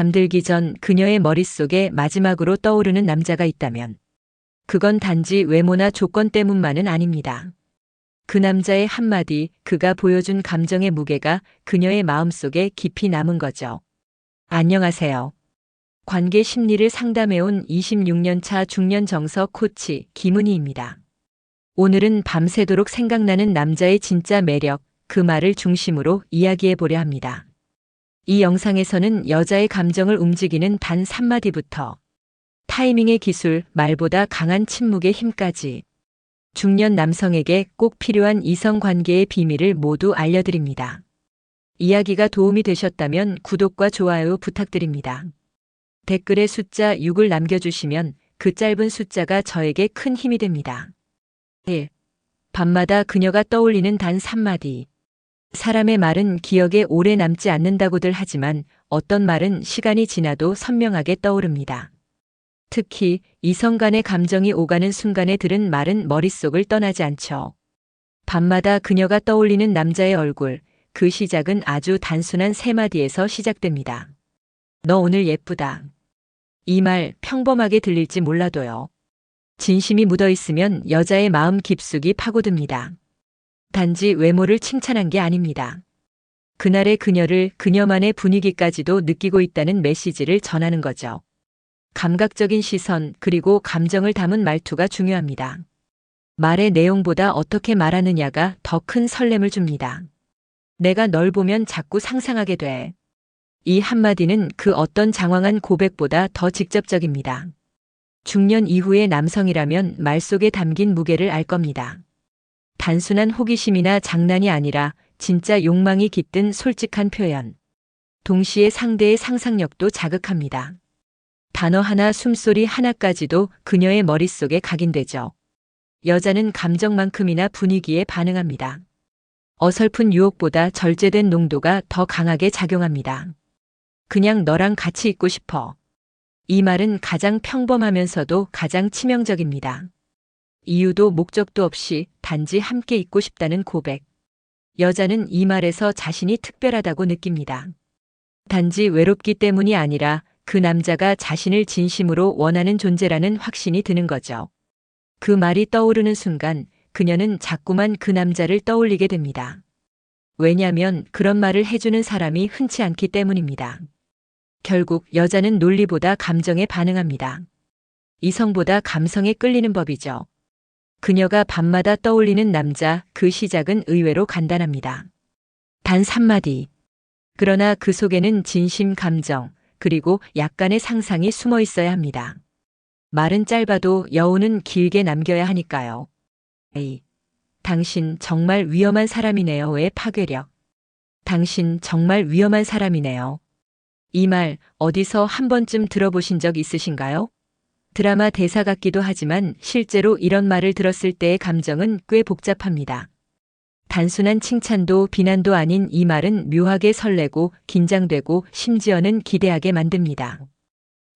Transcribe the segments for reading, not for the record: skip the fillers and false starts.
잠들기 전 그녀의 머릿속에 마지막으로 떠오르는 남자가 있다면 그건 단지 외모나 조건 때문만은 아닙니다. 그 남자의 한마디, 그가 보여준 감정의 무게가 그녀의 마음속에 깊이 남은 거죠. 안녕하세요. 관계 심리를 상담해온 26년 차 중년 정서 코치 김은희입니다. 오늘은 밤새도록 생각나는 남자의 진짜 매력, 그 말을 중심으로 이야기해 보려 합니다. 이 영상에서는 여자의 감정을 움직이는 단 3마디부터 타이밍의 기술, 말보다 강한 침묵의 힘까지 중년 남성에게 꼭 필요한 이성 관계의 비밀을 모두 알려드립니다. 이야기가 도움이 되셨다면 구독과 좋아요 부탁드립니다. 댓글에 숫자 6을 남겨주시면 그 짧은 숫자가 저에게 큰 힘이 됩니다. 1. 밤마다 그녀가 떠올리는 단 3마디. 사람의 말은 기억에 오래 남지 않는다고들 하지만 어떤 말은 시간이 지나도 선명하게 떠오릅니다. 특히 이성 간의 감정이 오가는 순간에 들은 말은 머릿속을 떠나지 않죠. 밤마다 그녀가 떠올리는 남자의 얼굴, 그 시작은 아주 단순한 3마디에서 시작됩니다. 너 오늘 예쁘다. 이 말 평범하게 들릴지 몰라도요. 진심이 묻어 있으면 여자의 마음 깊숙이 파고듭니다. 단지 외모를 칭찬한 게 아닙니다. 그날의 그녀를, 그녀만의 분위기까지도 느끼고 있다는 메시지를 전하는 거죠. 감각적인 시선, 그리고 감정을 담은 말투가 중요합니다. 말의 내용보다 어떻게 말하느냐가 더 큰 설렘을 줍니다. 내가 널 보면 자꾸 상상하게 돼. 이 한마디는 그 어떤 장황한 고백보다 더 직접적입니다. 중년 이후의 남성이라면 말 속에 담긴 무게를 알 겁니다. 단순한 호기심이나 장난이 아니라 진짜 욕망이 깃든 솔직한 표현. 동시에 상대의 상상력도 자극합니다. 단어 하나, 숨소리 하나까지도 그녀의 머릿속에 각인되죠. 여자는 감정만큼이나 분위기에 반응합니다. 어설픈 유혹보다 절제된 농도가 더 강하게 작용합니다. 그냥 너랑 같이 있고 싶어. 이 말은 가장 평범하면서도 가장 치명적입니다. 이유도 목적도 없이 단지 함께 있고 싶다는 고백. 여자는 이 말에서 자신이 특별하다고 느낍니다. 단지 외롭기 때문이 아니라 그 남자가 자신을 진심으로 원하는 존재라는 확신이 드는 거죠. 그 말이 떠오르는 순간 그녀는 자꾸만 그 남자를 떠올리게 됩니다. 왜냐면 그런 말을 해주는 사람이 흔치 않기 때문입니다. 결국 여자는 논리보다 감정에 반응합니다. 이성보다 감성에 끌리는 법이죠. 그녀가 밤마다 떠올리는 남자, 그 시작은 의외로 간단합니다. 단 3마디. 그러나 그 속에는 진심, 감정, 그리고 약간의 상상이 숨어 있어야 합니다. 말은 짧아도 여운은 길게 남겨야 하니까요. 에이, 당신 정말 위험한 사람이네요.의 파괴력. 당신 정말 위험한 사람이네요. 이 말 어디서 한 번쯤 들어보신 적 있으신가요? 드라마 대사 같기도 하지만 실제로 이런 말을 들었을 때의 감정은 꽤 복잡합니다. 단순한 칭찬도 비난도 아닌 이 말은 묘하게 설레고 긴장되고 심지어는 기대하게 만듭니다.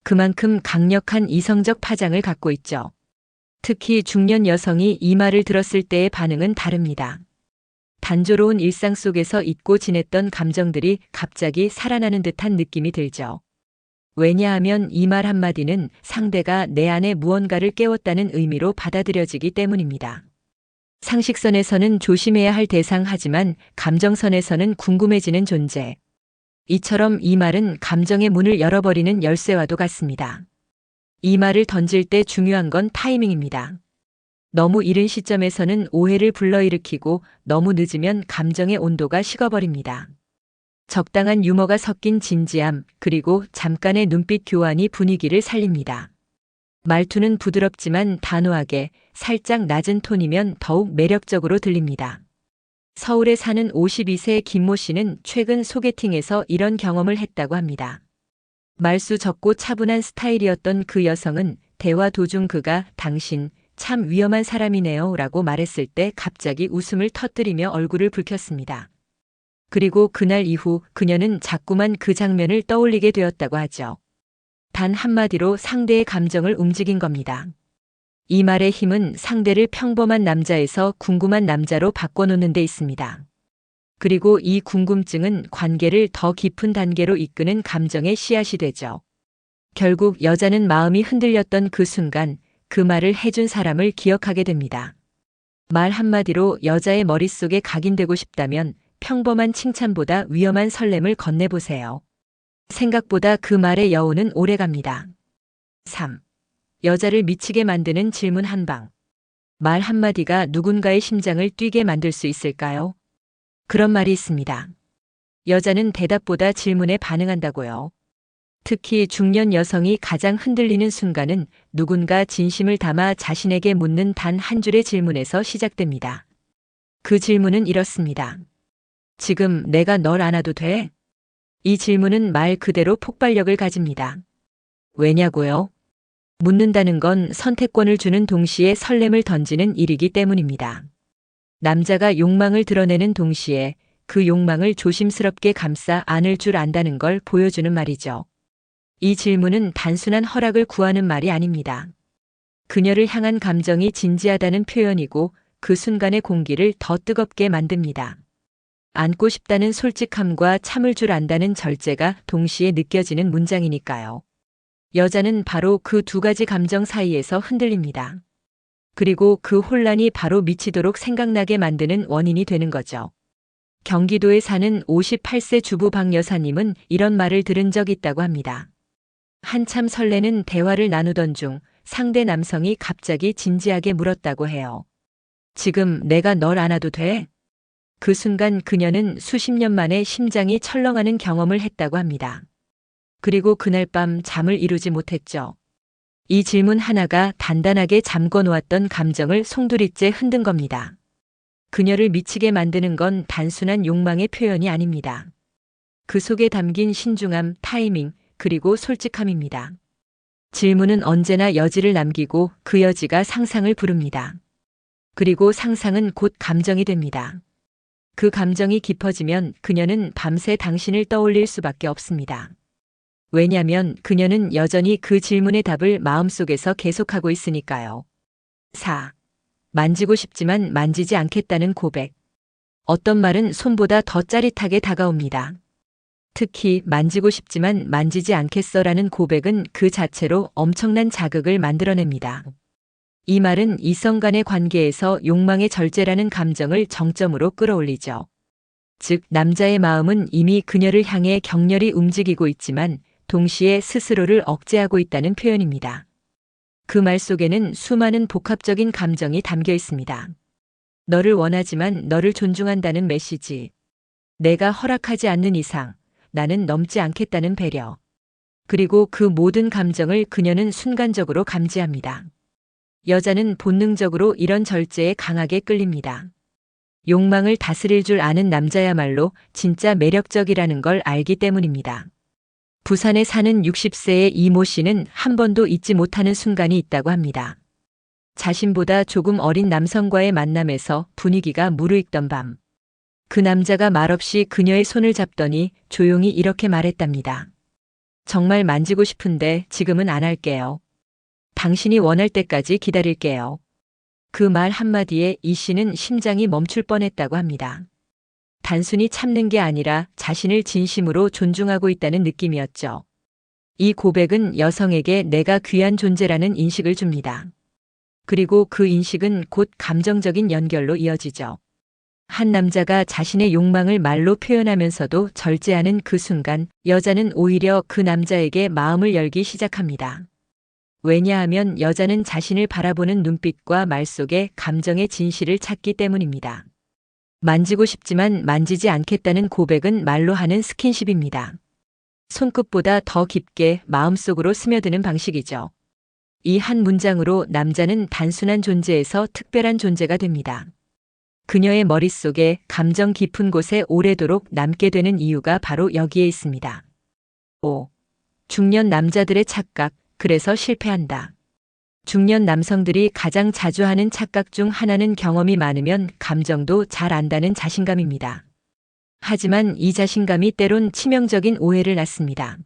그만큼 강력한 이성적 파장을 갖고 있죠. 특히 중년 여성이 이 말을 들었을 때의 반응은 다릅니다. 단조로운 일상 속에서 잊고 지냈던 감정들이 갑자기 살아나는 듯한 느낌이 들죠. 왜냐하면 이 말 한마디는 상대가 내 안에 무언가를 깨웠다는 의미로 받아들여지기 때문입니다. 상식선에서는 조심해야 할 대상 하지만 감정선에서는 궁금해지는 존재. 이처럼 이 말은 감정의 문을 열어버리는 열쇠와도 같습니다. 이 말을 던질 때 중요한 건 타이밍입니다. 너무 이른 시점에서는 오해를 불러일으키고 너무 늦으면 감정의 온도가 식어버립니다. 적당한 유머가 섞인 진지함, 그리고 잠깐의 눈빛 교환이 분위기를 살립니다. 말투는 부드럽지만 단호하게 살짝 낮은 톤이면 더욱 매력적으로 들립니다. 서울에 사는 52세 김모 씨는 최근 소개팅에서 이런 경험을 했다고 합니다. 말수 적고 차분한 스타일이었던 그 여성은 대화 도중 그가 당신 참 위험한 사람이네요 라고 말했을 때 갑자기 웃음을 터뜨리며 얼굴을 붉혔습니다. 그리고 그날 이후 그녀는 자꾸만 그 장면을 떠올리게 되었다고 하죠. 단 한마디로 상대의 감정을 움직인 겁니다. 이 말의 힘은 상대를 평범한 남자에서 궁금한 남자로 바꿔놓는 데 있습니다. 그리고 이 궁금증은 관계를 더 깊은 단계로 이끄는 감정의 씨앗이 되죠. 결국 여자는 마음이 흔들렸던 그 순간 그 말을 해준 사람을 기억하게 됩니다. 말 한마디로 여자의 머릿속에 각인되고 싶다면 평범한 칭찬보다 위험한 설렘을 건네보세요. 생각보다 그 말의 여운은 오래갑니다. 3. 여자를 미치게 만드는 질문 한 방. 말 한마디가 누군가의 심장을 뛰게 만들 수 있을까요? 그런 말이 있습니다. 여자는 대답보다 질문에 반응한다고요. 특히 중년 여성이 가장 흔들리는 순간은 누군가 진심을 담아 자신에게 묻는 단 한 줄의 질문에서 시작됩니다. 그 질문은 이렇습니다. 지금 내가 널 안아도 돼? 이 질문은 말 그대로 폭발력을 가집니다. 왜냐고요? 묻는다는 건 선택권을 주는 동시에 설렘을 던지는 일이기 때문입니다. 남자가 욕망을 드러내는 동시에 그 욕망을 조심스럽게 감싸 안을 줄 안다는 걸 보여주는 말이죠. 이 질문은 단순한 허락을 구하는 말이 아닙니다. 그녀를 향한 감정이 진지하다는 표현이고 그 순간의 공기를 더 뜨겁게 만듭니다. 안고 싶다는 솔직함과 참을 줄 안다는 절제가 동시에 느껴지는 문장이니까요. 여자는 바로 그 두 가지 감정 사이에서 흔들립니다. 그리고 그 혼란이 바로 미치도록 생각나게 만드는 원인이 되는 거죠. 경기도에 사는 58세 주부 박 여사님은 이런 말을 들은 적 있다고 합니다. 한참 설레는 대화를 나누던 중 상대 남성이 갑자기 진지하게 물었다고 해요. 지금 내가 널 안아도 돼? 그 순간 그녀는 수십 년 만에 심장이 철렁하는 경험을 했다고 합니다. 그리고 그날 밤 잠을 이루지 못했죠. 이 질문 하나가 단단하게 잠궈 놓았던 감정을 송두리째 흔든 겁니다. 그녀를 미치게 만드는 건 단순한 욕망의 표현이 아닙니다. 그 속에 담긴 신중함, 타이밍, 그리고 솔직함입니다. 질문은 언제나 여지를 남기고 그 여지가 상상을 부릅니다. 그리고 상상은 곧 감정이 됩니다. 그 감정이 깊어지면 그녀는 밤새 당신을 떠올릴 수밖에 없습니다. 왜냐면 그녀는 여전히 그 질문의 답을 마음속에서 계속하고 있으니까요. 4. 만지고 싶지만 만지지 않겠다는 고백. 어떤 말은 손보다 더 짜릿하게 다가옵니다. 특히 만지고 싶지만 만지지 않겠어라는 고백은 그 자체로 엄청난 자극을 만들어냅니다. 이 말은 이성 간의 관계에서 욕망의 절제라는 감정을 정점으로 끌어올리죠. 즉, 남자의 마음은 이미 그녀를 향해 격렬히 움직이고 있지만 동시에 스스로를 억제하고 있다는 표현입니다. 그 말 속에는 수많은 복합적인 감정이 담겨 있습니다. 너를 원하지만 너를 존중한다는 메시지. 내가 허락하지 않는 이상 나는 넘지 않겠다는 배려. 그리고 그 모든 감정을 그녀는 순간적으로 감지합니다. 여자는 본능적으로 이런 절제에 강하게 끌립니다. 욕망을 다스릴 줄 아는 남자야말로 진짜 매력적이라는 걸 알기 때문입니다. 부산에 사는 60세의 이모 씨는 한 번도 잊지 못하는 순간이 있다고 합니다. 자신보다 조금 어린 남성과의 만남에서 분위기가 무르익던 밤. 그 남자가 말없이 그녀의 손을 잡더니 조용히 이렇게 말했답니다. 정말 만지고 싶은데 지금은 안 할게요. 당신이 원할 때까지 기다릴게요. 그 말 한마디에 이 씨는 심장이 멈출 뻔했다고 합니다. 단순히 참는 게 아니라 자신을 진심으로 존중하고 있다는 느낌이었죠. 이 고백은 여성에게 내가 귀한 존재라는 인식을 줍니다. 그리고 그 인식은 곧 감정적인 연결로 이어지죠. 한 남자가 자신의 욕망을 말로 표현하면서도 절제하는 그 순간 여자는 오히려 그 남자에게 마음을 열기 시작합니다. 왜냐하면 여자는 자신을 바라보는 눈빛과 말 속에 감정의 진실을 찾기 때문입니다. 만지고 싶지만 만지지 않겠다는 고백은 말로 하는 스킨십입니다. 손끝보다 더 깊게 마음속으로 스며드는 방식이죠. 이 한 문장으로 남자는 단순한 존재에서 특별한 존재가 됩니다. 그녀의 머릿속에 감정 깊은 곳에 오래도록 남게 되는 이유가 바로 여기에 있습니다. 5. 중년 남자들의 착각, 그래서 실패한다. 중년 남성들이 가장 자주 하는 착각 중 하나는 경험이 많으면 감정도 잘 안다는 자신감입니다. 하지만 이 자신감이 때론 치명적인 오해를 낳습니다.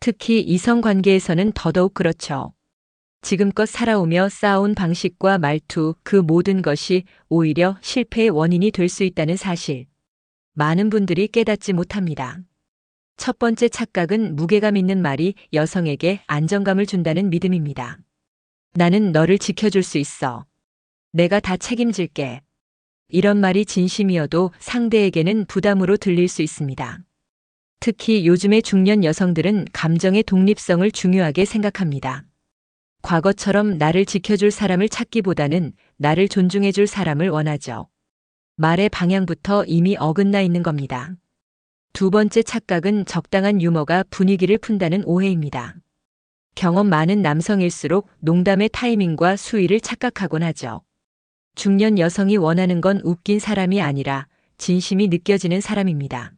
특히 이성 관계에서는 더더욱 그렇죠. 지금껏 살아오며 쌓아온 방식과 말투, 그 모든 것이 오히려 실패의 원인이 될 수 있다는 사실. 많은 분들이 깨닫지 못합니다. 첫 번째 착각은 무게감 있는 말이 여성에게 안정감을 준다는 믿음입니다. 나는 너를 지켜줄 수 있어. 내가 다 책임질게. 이런 말이 진심이어도 상대에게는 부담으로 들릴 수 있습니다. 특히 요즘의 중년 여성들은 감정의 독립성을 중요하게 생각합니다. 과거처럼 나를 지켜줄 사람을 찾기보다는 나를 존중해줄 사람을 원하죠. 말의 방향부터 이미 어긋나 있는 겁니다. 두 번째 착각은 적당한 유머가 분위기를 푼다는 오해입니다. 경험 많은 남성일수록 농담의 타이밍과 수위를 착각하곤 하죠. 중년 여성이 원하는 건 웃긴 사람이 아니라 진심이 느껴지는 사람입니다.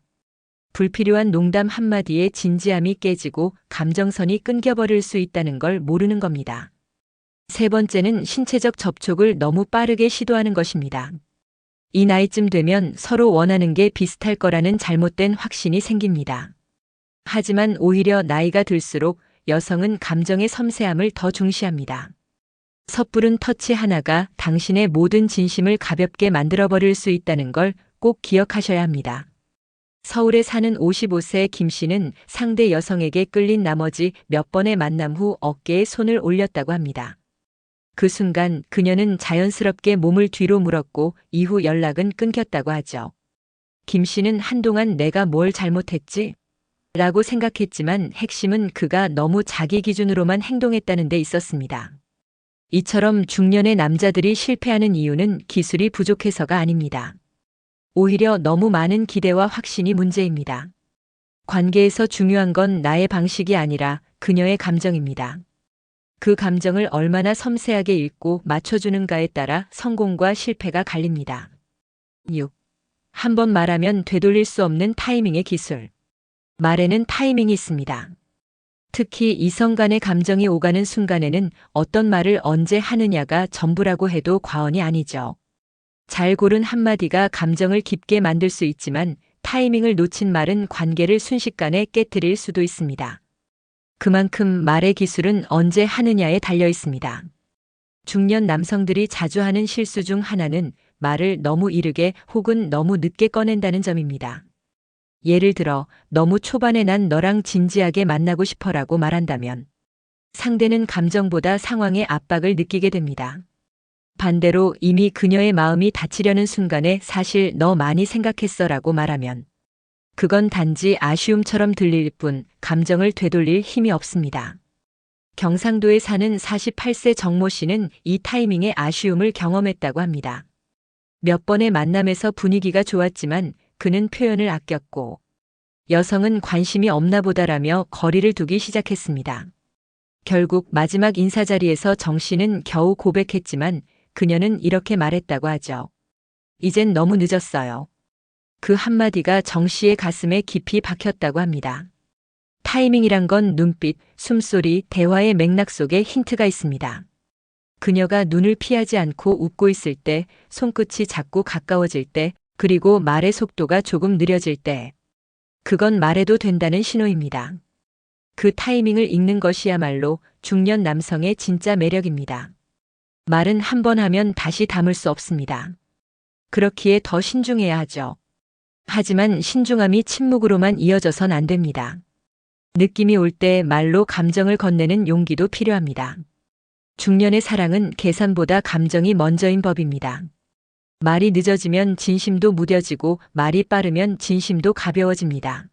불필요한 농담 한마디에 진지함이 깨지고 감정선이 끊겨버릴 수 있다는 걸 모르는 겁니다. 세 번째는 신체적 접촉을 너무 빠르게 시도하는 것입니다. 이 나이쯤 되면 서로 원하는 게 비슷할 거라는 잘못된 확신이 생깁니다. 하지만 오히려 나이가 들수록 여성은 감정의 섬세함을 더 중시합니다. 섣부른 터치 하나가 당신의 모든 진심을 가볍게 만들어버릴 수 있다는 걸 꼭 기억하셔야 합니다. 서울에 사는 55세 김 씨는 상대 여성에게 끌린 나머지 몇 번의 만남 후 어깨에 손을 올렸다고 합니다. 그 순간 그녀는 자연스럽게 몸을 뒤로 물었고 이후 연락은 끊겼다고 하죠. 김 씨는 한동안 내가 뭘 잘못했지? 라고 생각했지만 핵심은 그가 너무 자기 기준으로만 행동했다는 데 있었습니다. 이처럼 중년의 남자들이 실패하는 이유는 기술이 부족해서가 아닙니다. 오히려 너무 많은 기대와 확신이 문제입니다. 관계에서 중요한 건 나의 방식이 아니라 그녀의 감정입니다. 그 감정을 얼마나 섬세하게 읽고 맞춰주는가에 따라 성공과 실패가 갈립니다. 6. 한 번 말하면 되돌릴 수 없는 타이밍의 기술. 말에는 타이밍이 있습니다. 특히 이성 간의 감정이 오가는 순간에는 어떤 말을 언제 하느냐가 전부라고 해도 과언이 아니죠. 잘 고른 한마디가 감정을 깊게 만들 수 있지만 타이밍을 놓친 말은 관계를 순식간에 깨트릴 수도 있습니다. 그만큼 말의 기술은 언제 하느냐에 달려 있습니다. 중년 남성들이 자주 하는 실수 중 하나는 말을 너무 이르게 혹은 너무 늦게 꺼낸다는 점입니다. 예를 들어 너무 초반에 난 너랑 진지하게 만나고 싶어라고 말한다면 상대는 감정보다 상황의 압박을 느끼게 됩니다. 반대로 이미 그녀의 마음이 다치려는 순간에 사실 너 많이 생각했어라고 말하면 그건 단지 아쉬움처럼 들릴 뿐 감정을 되돌릴 힘이 없습니다. 경상도에 사는 48세 정모 씨는 이 타이밍의 아쉬움을 경험했다고 합니다. 몇 번의 만남에서 분위기가 좋았지만 그는 표현을 아꼈고 여성은 관심이 없나 보다라며 거리를 두기 시작했습니다. 결국 마지막 인사 자리에서 정 씨는 겨우 고백했지만 그녀는 이렇게 말했다고 하죠. 이젠 너무 늦었어요. 그 한마디가 정 씨의 가슴에 깊이 박혔다고 합니다. 타이밍이란 건 눈빛, 숨소리, 대화의 맥락 속에 힌트가 있습니다. 그녀가 눈을 피하지 않고 웃고 있을 때, 손끝이 자꾸 가까워질 때, 그리고 말의 속도가 조금 느려질 때, 그건 말해도 된다는 신호입니다. 그 타이밍을 읽는 것이야말로 중년 남성의 진짜 매력입니다. 말은 한 번 하면 다시 담을 수 없습니다. 그렇기에 더 신중해야 하죠. 하지만 신중함이 침묵으로만 이어져선 안 됩니다. 느낌이 올 때 말로 감정을 건네는 용기도 필요합니다. 중년의 사랑은 계산보다 감정이 먼저인 법입니다. 말이 늦어지면 진심도 무뎌지고 말이 빠르면 진심도 가벼워집니다.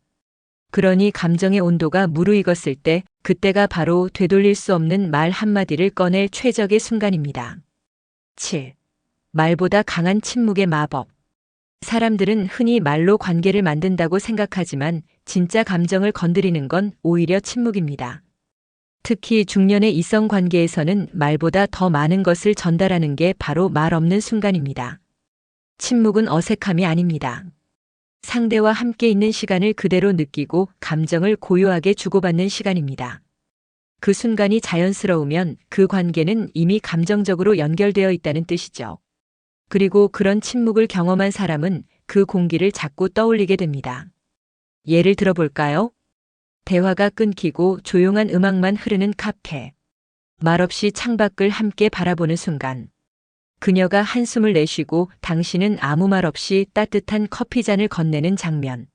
그러니 감정의 온도가 무르익었을 때 그때가 바로 되돌릴 수 없는 말 한마디를 꺼낼 최적의 순간입니다. 7. 말보다 강한 침묵의 마법. 사람들은 흔히 말로 관계를 만든다고 생각하지만 진짜 감정을 건드리는 건 오히려 침묵입니다. 특히 중년의 이성 관계에서는 말보다 더 많은 것을 전달하는 게 바로 말 없는 순간입니다. 침묵은 어색함이 아닙니다. 상대와 함께 있는 시간을 그대로 느끼고 감정을 고요하게 주고받는 시간입니다. 그 순간이 자연스러우면 그 관계는 이미 감정적으로 연결되어 있다는 뜻이죠. 그리고 그런 침묵을 경험한 사람은 그 공기를 자꾸 떠올리게 됩니다. 예를 들어볼까요? 대화가 끊기고 조용한 음악만 흐르는 카페. 말없이 창밖을 함께 바라보는 순간. 그녀가 한숨을 내쉬고 당신은 아무 말 없이 따뜻한 커피잔을 건네는 장면.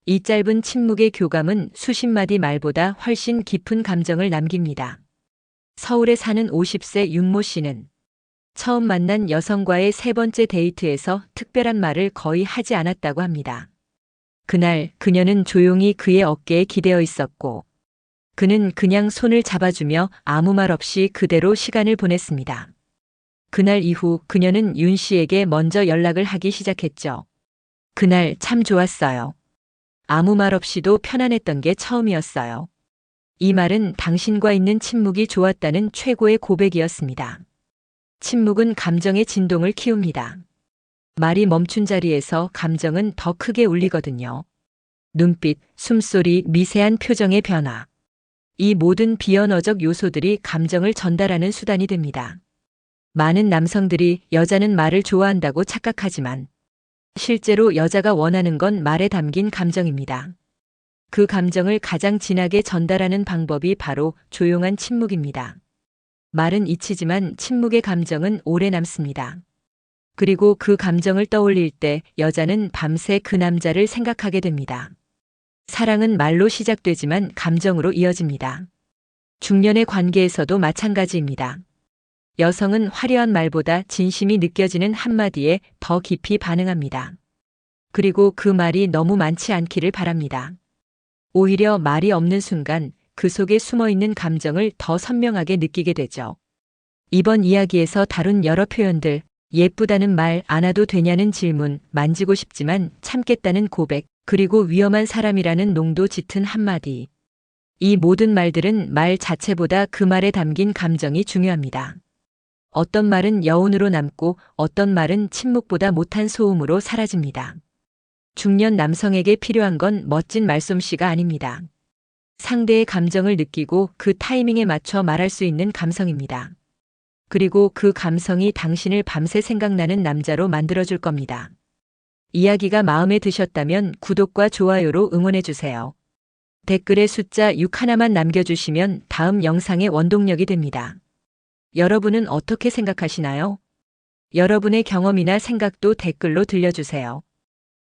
이 짧은 침묵의 교감은 수십 마디 말보다 훨씬 깊은 감정을 남깁니다. 서울에 사는 50세 윤모 씨는 처음 만난 여성과의 세 번째 데이트에서 특별한 말을 거의 하지 않았다고 합니다. 그날 그녀는 조용히 그의 어깨에 기대어 있었고 그는 그냥 손을 잡아주며 아무 말 없이 그대로 시간을 보냈습니다. 그날 이후 그녀는 윤 씨에게 먼저 연락을 하기 시작했죠. 그날 참 좋았어요. 아무 말 없이도 편안했던 게 처음이었어요. 이 말은 당신과 있는 침묵이 좋았다는 최고의 고백이었습니다. 침묵은 감정의 진동을 키웁니다. 말이 멈춘 자리에서 감정은 더 크게 울리거든요. 눈빛, 숨소리, 미세한 표정의 변화. 이 모든 비언어적 요소들이 감정을 전달하는 수단이 됩니다. 많은 남성들이 여자는 말을 좋아한다고 착각하지만 실제로 여자가 원하는 건 말에 담긴 감정입니다. 그 감정을 가장 진하게 전달하는 방법이 바로 조용한 침묵입니다. 말은 잊히지만 침묵의 감정은 오래 남습니다. 그리고 그 감정을 떠올릴 때 여자는 밤새 그 남자를 생각하게 됩니다. 사랑은 말로 시작되지만 감정으로 이어집니다. 중년의 관계에서도 마찬가지입니다. 여성은 화려한 말보다 진심이 느껴지는 한마디에 더 깊이 반응합니다. 그리고 그 말이 너무 많지 않기를 바랍니다. 오히려 말이 없는 순간 그 속에 숨어있는 감정을 더 선명하게 느끼게 되죠. 이번 이야기에서 다룬 여러 표현들, 예쁘다는 말, 안 와도 되냐는 질문, 만지고 싶지만 참겠다는 고백, 그리고 위험한 사람이라는 농도 짙은 한마디. 이 모든 말들은 말 자체보다 그 말에 담긴 감정이 중요합니다. 어떤 말은 여운으로 남고 어떤 말은 침묵보다 못한 소음으로 사라집니다. 중년 남성에게 필요한 건 멋진 말솜씨가 아닙니다. 상대의 감정을 느끼고 그 타이밍에 맞춰 말할 수 있는 감성입니다. 그리고 그 감성이 당신을 밤새 생각나는 남자로 만들어줄 겁니다. 이야기가 마음에 드셨다면 구독과 좋아요로 응원해주세요. 댓글에 숫자 6 하나만 남겨주시면 다음 영상의 원동력이 됩니다. 여러분은 어떻게 생각하시나요? 여러분의 경험이나 생각도 댓글로 들려주세요.